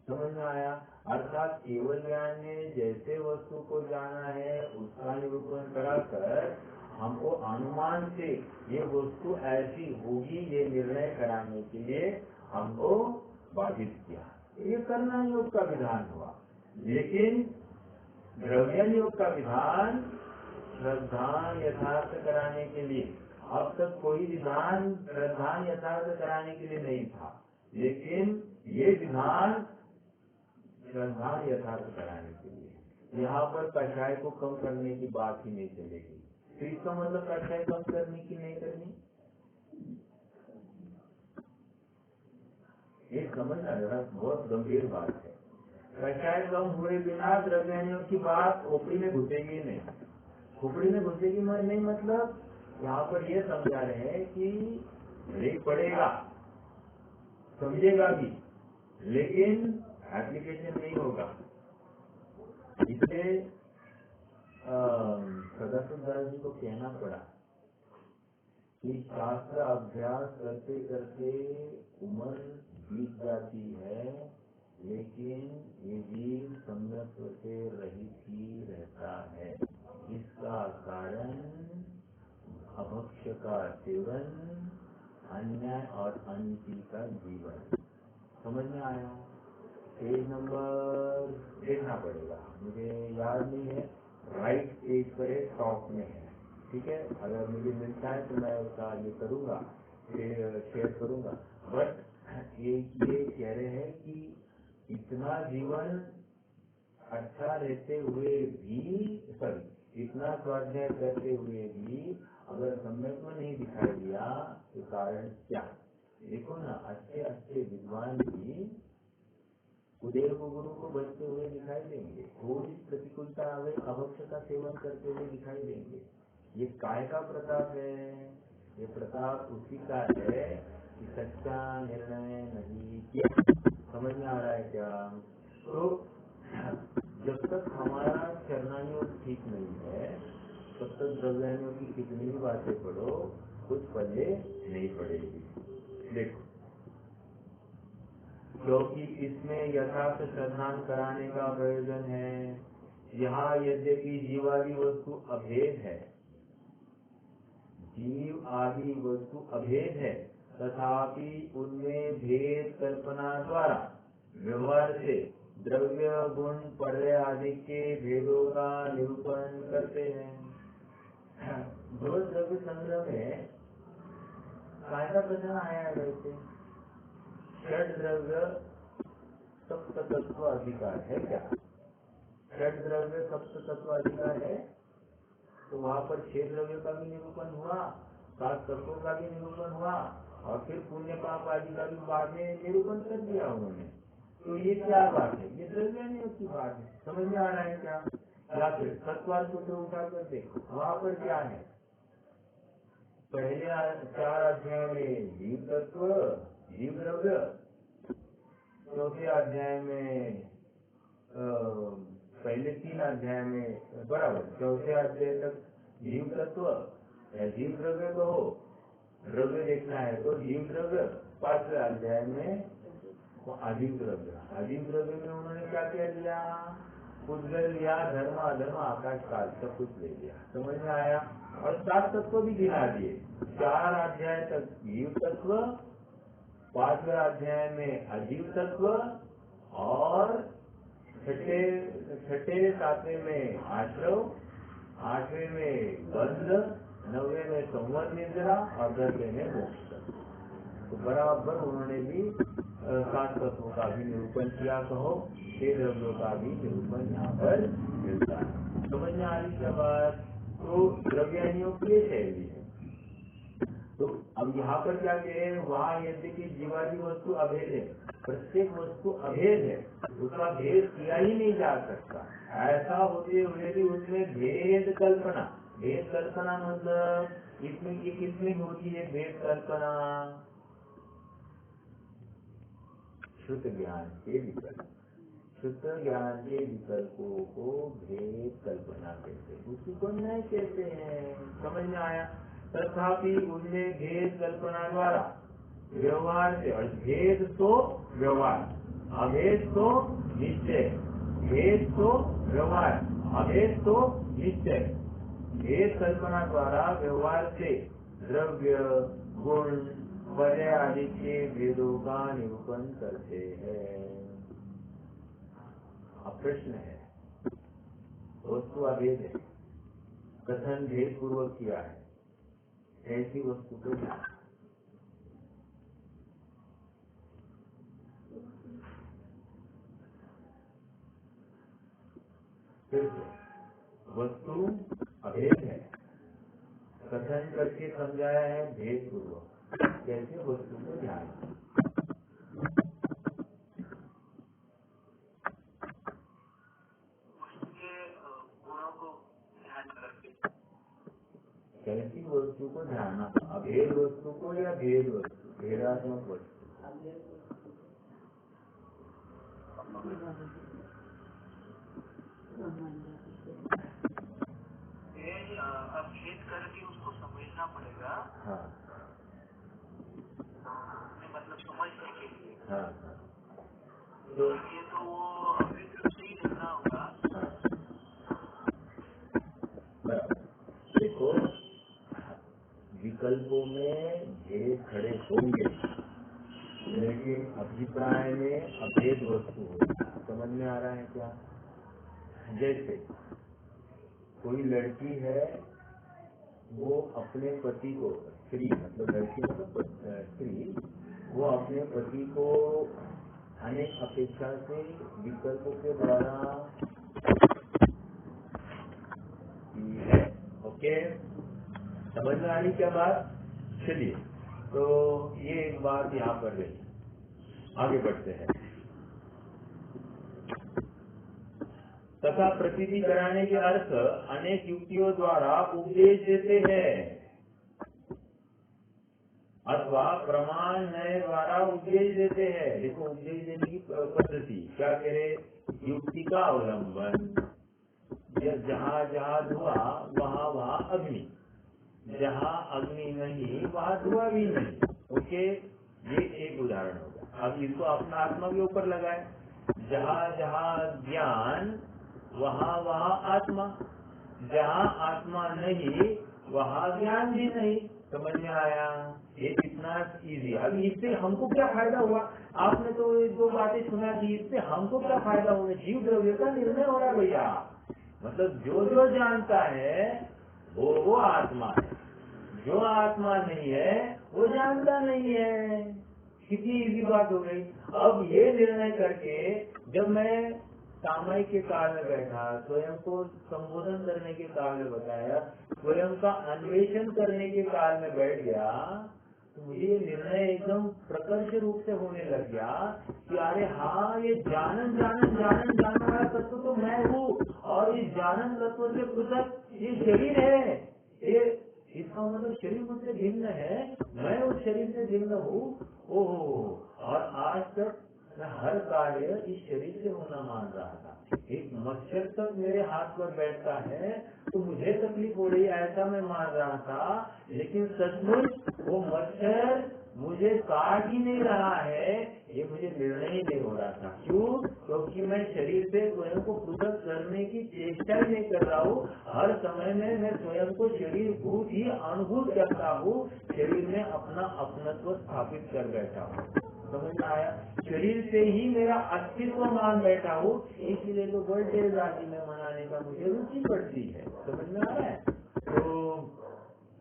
समझ में आया? अर्थात केवल ज्ञान ने जैसे वस्तु को जाना है उसका निरूपण कराकर हमको अनुमान से ये वस्तु ऐसी होगी, ये निर्णय कराने के लिए हमको बाधित किया। ये कर्णानियोग का विधान हुआ। लेकिन द्रव्यानियोग का विधान श्रद्धान यथार्थ कराने के लिए, अब तक कोई विधान श्रद्धान यथार्थ कराने के लिए नहीं था, लेकिन ये विधान श्रद्धान यथार्थ कराने के लिए। यहाँ पर कषाय को कम करने की बात ही नहीं चलेगी। तो इसका मतलब कषाय कम करने की नहीं करनी, ये समझना जरा बहुत गंभीर बात है। कषाय कम हुए बिना द्रव्यानियों की बात खोपड़ी में घुसेगी नहीं। खोपड़ी में घुसेगी नहीं मतलब यहाँ पर ये समझा रहे हैं कि ब्रेक पड़ेगा, समझेगा भी, लेकिन एप्लीकेशन नहीं होगा। इसलिए सदाशिव दास जी को कहना पड़ा कि शास्त्र अभ्यास करते करते उम्र बीत जाती है, लेकिन ये जीव सम्यक से रहित ही रहता है। इसका कारण अभक्ष्य का सेवन, अन्याय और अनिति का जीवन। समझ में आया? पेज नंबर देखना पड़ेगा, मुझे याद नहीं है, राइट पेज पर टॉप में है। ठीक है, अगर मुझे मिलता है तो मैं उसका ये करूँगा, फिर शेयर करूँगा। बट ये कह रहे हैं कि इतना जीवन अच्छा रहते हुए भी, इतना स्वाध्याय करते हुए भी अगर सम्यक में नहीं दिखाई दिया तो कारण क्या? देखो ना, अच्छे अच्छे विद्वान भी कुदेर को गुरु को बचते हुए दिखाई देंगे, थोड़ी प्रतिकूलता आवे अभक्ष्य का सेवन करते हुए दिखाई देंगे। ये काय का प्रताप है? ये प्रताप उसी का है कि सच्चा निर्णय नहीं किया। समझ में आ रहा है क्या? तो जब तक हमारा चरणायोग ठीक नहीं है तब तक द्रव्यानियों की कितनी भी बातें पढ़ो कुछ पल्ले नहीं पड़ेगी। देखो, क्योंकि इसमें यथार्थ श्रद्धान कराने का प्रयोजन है। यहाँ यद्यपि जीवादि वस्तु अभेद है, जीव आदि वस्तु अभेद है, तथापि उनमें भेद कल्पना द्वारा व्यवहार से द्रव्य गुण पर्याय आदि के भेदों का निरूपण करते हैं। दो द्रव्य संग्रह में कायदा प्रश्न आया है वैसे, षड द्रव्य सप्त तत्व अधिकार है क्या? षड द्रव्य सप्त तत्व अधिकार है तो वहाँ पर 6 द्रव्य का भी निरूपण हुआ, 7 तत्वों का भी निरूपण हुआ और फिर पुण्य पाप आदि का भी बाद में निरूपण कर दिया उन्होंने। तो ये क्या बात है? ये द्रव्यानियों की बात है। समझ में आ रहा है क्या? या फिर सत्वार्थ को उठा कर देखो, वहाँ पर क्या है? पहले 4 अध्याय में जीव तत्व जीव द्रव्य, चौथे अध्याय में पहले 3 अध्याय में बराबर चौथे अध्याय तक जीव तत्व या जीव द्रव्य को हो, द्रव्य देखना है तो जीव द्रव्य, 5वें अध्याय में आजीव द्रव्य। आजीव द्रव्य में उन्होंने क्या कह दिया? उद्गल लिया, धर्म अधर्म आकाश काल सब कुछ ले लिया। समझ में आया? और 7 तत्व भी गिना दिए। 4 अध्याय तक जीव तत्व, 5वें अध्याय में अजीव तत्व और छठे 7वें में आश्रव, 8वें में बंध, 9वें में संवर निद्रा और 10वें में मोक्ष। तो बराबर उन्होंने भी 7 तत्वों का भी निरूपण किया। कहो 6 द्रव्यों का भी निरूपण यहाँ पर मिलता है। समझ में आ रही क्या बात? तो द्रव्यानियों की शैली है। तो अब यहाँ पर क्या कह रहे हैं? वहाँ यद्यपि जीवादि वस्तु अभेद है, प्रत्येक वस्तु अभेद है, उसका भेद किया ही नहीं जा सकता। ऐसा होते हुए भी उसमें भेद कल्पना, भेद कल्पना मतलब इसमें ये किसमें होती है भेद कल्पना? शुद्ध ज्ञान के विकल्प, शुद्ध ज्ञान के विकल्पों को भेद कल्पना कहते हैं, उसी को नहीं कहते हैं। समझ में आया? तथापि उनमें भेद कल्पना द्वारा व्यवहार से, और भेद तो व्यवहार, अभेद तो निश्चय, भेद तो व्यवहार, अभेद तो निश्चय, भेद कल्पना द्वारा व्यवहार से द्रव्य गुण पर्याय आदि के भेदों का निरूपण करते हैं। अब प्रश्न है, वस्तु अभेद है, कथन भेद पूर्वक किया है, ऐसी वस्तु को जाना। फिर वस्तु अभेद है, कथन करके समझाया है भेद पूर्वक, कैसे वस्तु को जाना? कैसी वस्तु को जानना? अभेद वस्तु को या भेद वस्तु, भेदात्मक वस्तु? अभेद करके उसको समझना पड़ेगा। हाँ, मतलब समझने के लिए। हाँ, तो ये तो वो अभेद से ही लेना होगा। देखो, विकल्पों में भेद खड़े होंगे, लेकिन अभिप्राय में अभेद वस्तु होगी। समझ में आ रहा है क्या? जैसे कोई लड़की है, वो अपने पति को, स्त्री मतलब लड़की मतलब स्त्री, वो अपने पति को अनेक अपेक्षा से विकल्पों के द्वारा है। ओके, समझ में आ रही क्या बात? चलिए, तो ये एक बात यहाँ पर रही। आगे बढ़ते हैं। तथा प्रतीति कराने के अर्थ अनेक युक्तियों द्वारा उपदेश देते हैं, अथवा प्रमाण न्याय द्वारा उपदेश देते हैं। देखो उपदेश देने की पद्धति क्या कह रहे? युक्ति का अवलंबन, जहाँ जहाँ धुआं वहाँ वहाँ अग्नि, जहाँ अग्नि नहीं वहाँ धुआं भी नहीं। ओके, ये एक उदाहरण होगा। अब इसको अपना आत्मा के ऊपर लगाए, जहाँ जहाँ ज्ञान वहाँ वहाँ आत्मा, जहाँ आत्मा नहीं वहाँ ज्ञान भी नहीं। समझ में आया? ये कितना इजी। अभी इससे हमको क्या फायदा हुआ? आपने तो दो बातें सुना थी, इससे हमको क्या फायदा होगा? जीव द्रव्य का निर्णय हो रहा है भैया। मतलब जो जो जानता है वो आत्मा है, जो आत्मा नहीं है वो जानता नहीं है। कितनी इजी बात हो गई। अब ये निर्णय करके जब मैं सामयिक के काल में बैठा, स्वयं को संबोधन करने के काल में बताया, स्वयं का अन्वेषण करने के काल में बैठ गया, तो मुझे ये निर्णय एकदम प्रकर्ष रूप से होने लग गया कि अरे हाँ, ये जानन वाला तत्व तो मैं हूँ, और इस जानन तत्व से पृथक ये शरीर है। ये इसका मतलब शरीर मुझसे भिन्न है, मैं उस शरीर से भिन्न हूँ। ओहो, और आज तक मैं हर कार्य इस शरीर से होना मान रहा था। एक मच्छर तक मेरे हाथ पर बैठता है तो मुझे तकलीफ हो रही है, ऐसा मैं मान रहा था। लेकिन सचमुच वो मच्छर मुझे काट ही नहीं रहा है, ये मुझे निर्णय ही नहीं हो रहा था। क्यों? क्योंकि मैं शरीर से स्वयं को पृथक करने की चेष्टा ही नहीं कर रहा हूँ। हर समय में मैं स्वयं को शरीर भूत ही अनुभूत करता हूँ, शरीर में अपना अपनत्व स्थापित कर बैठा हूँ। समझ में आया? शरीर से ही मेरा अस्तित्व मान बैठा हूँ, इसलिए तो बर्थडे आदि में मनाने का मुझे रुचि पड़ती है। समझ में आ रहा है? तो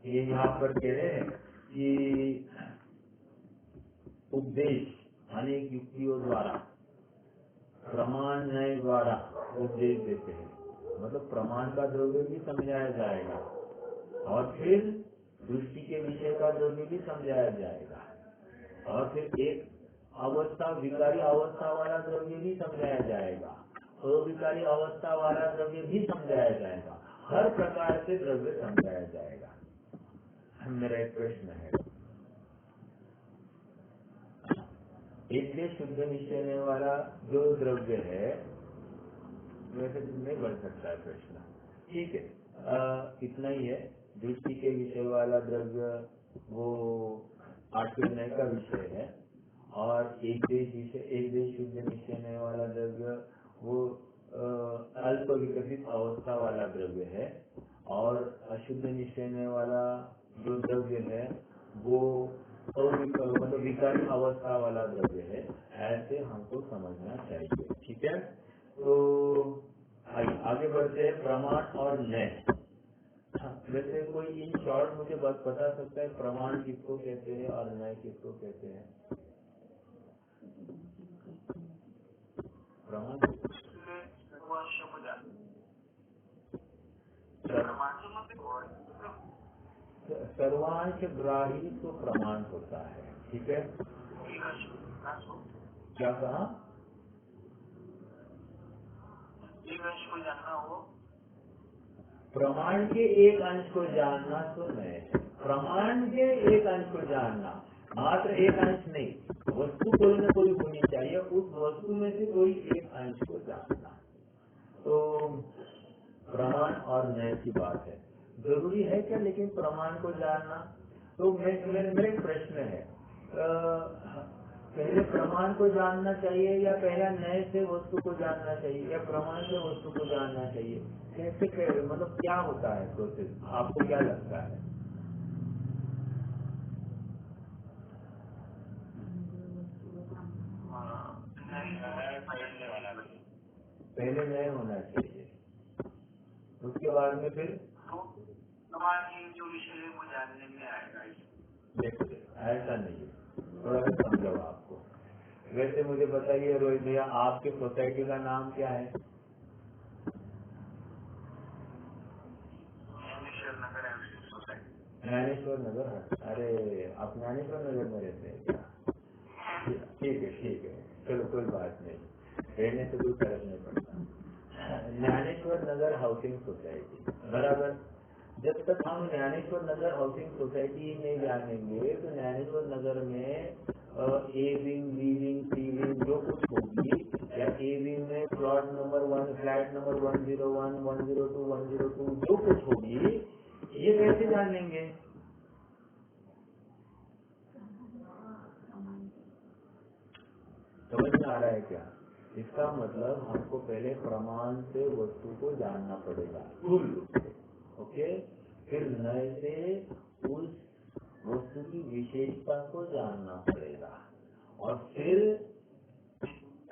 ये यहाँ पर कह रहे हैं कि उपदेश अनेक युक्तियों द्वारा, प्रमाण न्याय द्वारा उपदेश देते हैं। मतलब प्रमाण का द्रव्य भी समझाया जाएगा और फिर दृष्टि के विषय का द्रव्य भी समझाया जाएगा, और फिर एक अवस्था विकारी अवस्था वाला द्रव्य भी समझाया जाएगा, अविकारी अवस्था वाला द्रव्य भी समझाया जाएगा। हर प्रकार से द्रव्य समझाया जाएगा। मेरा एक प्रश्न है, इसलिए शुद्ध निश्चय वाला जो द्रव्य है, वैसे नहीं बढ़ सकता है प्रश्न, ठीक है, इतना ही है। दृष्टि के विषय वाला द्रव्य वो आठवें नय का विषय है, और एक देश शुद्ध निश्चय वाला द्रव्य वो अल्प विकसित अवस्था वाला द्रव्य है, और अशुद्ध निश्चय वाला जो द्रव्य है वो मतलब विकारी अवस्था वाला द्रव्य है। ऐसे हमको समझना चाहिए, ठीक है। तो आगे बढ़ते हैं, प्रमाण और न्याय। वैसे कोई इन शॉर्ट मुझे बस बता सकता है प्रमाण किसको कहते हैं और न्याय किसको कहते हैं? प्रमाण सर्वांश ग्राही तो प्रमाण होता है, ठीक है। क्या कहा? एक अंश को जानना हो, प्रमाण के एक अंश को जानना तो नहीं, प्रमाण के एक अंश को जानना, मात्र एक अंश नहीं, वस्तु कोई न कोई होनी चाहिए, उस वस्तु में से कोई एक अंश को जानना। तो प्रमाण और न्याय की बात है, जरूरी है क्या लेकिन प्रमाण को जानना? तो मेरे प्रश्न है, पहले प्रमाण को जानना चाहिए या पहले न्याय से वस्तु को जानना चाहिए या प्रमाण से वस्तु को जानना चाहिए? कैसे मतलब क्या होता है प्रोसेस, आपको क्या लगता है? पहले न्याय होना चाहिए, उसके बाद में फिर जो विषय है वो जानने में आएगा। देखो ऐसा नहीं है, थोड़ा सा समझाओ आपको। वैसे मुझे बताइए रोहित भैया, आपके सोसाइटी का नाम क्या है? ज्ञानेश्वर नगर। अरे आप ज्ञानेश्वर नगर में रहते हैं क्या? ठीक है, चलो कोई बात नहीं, रहने से कोई फर्क नहीं पड़ता। ज्ञानेश्वर नगर हाउसिंग सोसाइटी, बराबर। जब तक हम ज्ञानेश्वर नगर हाउसिंग सोसाइटी नहीं जानेंगे तो ज्ञानेश्वर नगर में A wing, B wing, C wing जो कुछ होगी, या ए विंग में प्लॉट नंबर 1, फ्लैट नंबर 101, 102, 102 जो कुछ होगी, ये कैसे जान लेंगे? समझ में आ रहा है क्या? इसका मतलब हमको पहले प्रमाण से वस्तु को जानना पड़ेगा फुल रूप से, ओके? फिर नए से उस वस्तु की विशेषता को जानना पड़ेगा, और फिर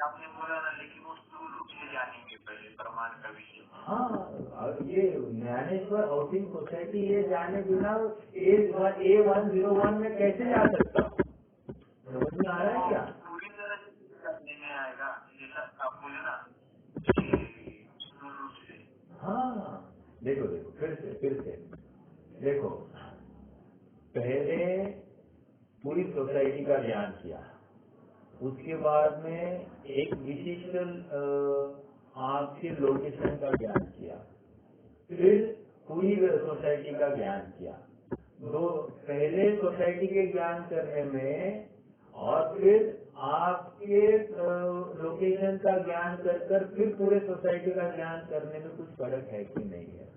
आपने बोला ना, लेकिन वो स्थूल रूप से जानेंगे पहले प्रमाण का विषय। हाँ, ये ज्ञानेश्वर हाउसिंग सोसाइटी ये जाने बिना A101 में कैसे जा सकता हूँ? समझ में आ रहा है क्या? पूरी तरह से करने में आएगा, जैसा आप बोले ना स्थूल रूप से। हाँ, देखो फिर से देखो, पहले पूरी सोसाइटी का ज्ञान किया, उसके बाद में एक विशिष्ट आपके लोकेशन का ज्ञान किया, फिर पूरी सोसाइटी का ज्ञान किया। दो पहले सोसाइटी के ज्ञान करने में और फिर आपके लोकेशन का ज्ञान कर फिर पूरे सोसाइटी का ज्ञान करने में कुछ फर्क है कि नहीं है?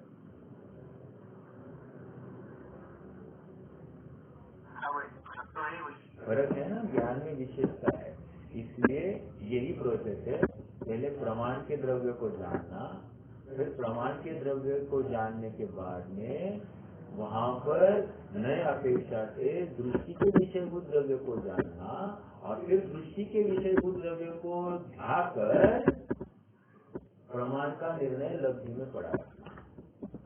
फर्क है ना, ज्ञान में विशेषता है। इसलिए यही प्रोसेस है, पहले प्रमाण के द्रव्य को जानना, फिर प्रमाण के द्रव्य को जानने के बाद में वहाँ पर नए अपेक्षा से दृष्टि के विषयभूत द्रव्य को जानना, और फिर दृष्टि के विषयभूत द्रव्य को ध्याकर प्रमाण का निर्णय लब्धि में पड़ा रखना।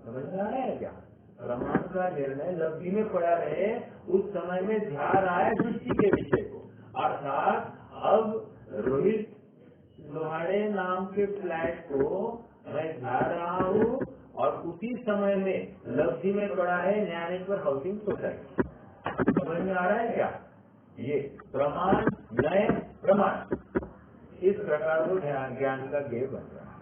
समझ में आ रहा है क्या? प्रमाण का निर्णय लब्धि में पड़ा रहे, उस समय में ध्यान आए दृष्टि के विषय को, अर्थात अब रोहित लोहाड़े नाम के फ्लैट को मैं धा रहा हूँ, और उसी समय में लब्धि में पड़ा है ज्ञानेश्वर हाउसिंग सोसाइटी। समझ में आ रहा है क्या? ये प्रमाण नए प्रमाण, इस प्रकार वो ज्ञान का गेय बन रहा है।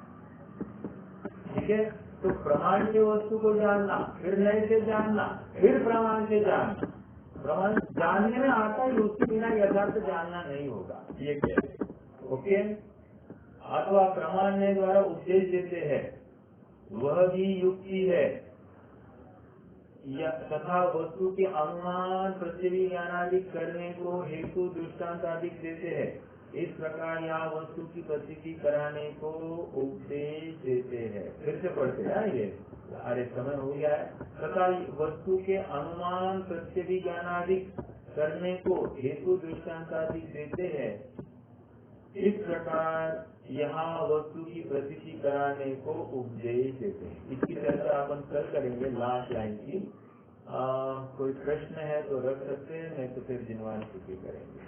ठीक है, तो प्रमाण के वस्तु को जानना, फिर नए से जानना, फिर प्रमाण से जानना। प्रमाण जानने में आता है, उसके बिना यथार्थ जानना नहीं होगा, ये क्या? ओके, अथवा प्रमाण ने द्वारा उपदेश देते हैं, वह भी युक्ति है, तथा वस्तु के अनुमान प्रत्यय ज्ञानादि करने को हेतु दृष्टांत आदि देते हैं। इस प्रकार यहाँ वस्तु की प्रतीति कराने को उपदेश देते हैं। फिर से पढ़ते हैं ये, अरे समय हो गया है। तथा वस्तु के अनुमान प्रत्यय ज्ञानादि करने को हेतु दृष्टांत आदि देते हैं। इस प्रकार यहाँ वस्तु की प्रतीति कराने को उपदेश देते हैं। इसकी चर्चा अपन कल करेंगे, लास्ट लाइन की। कोई प्रश्न है तो रख सकते हैं, नहीं तो फिर जिनवान छुट्टी करेंगे।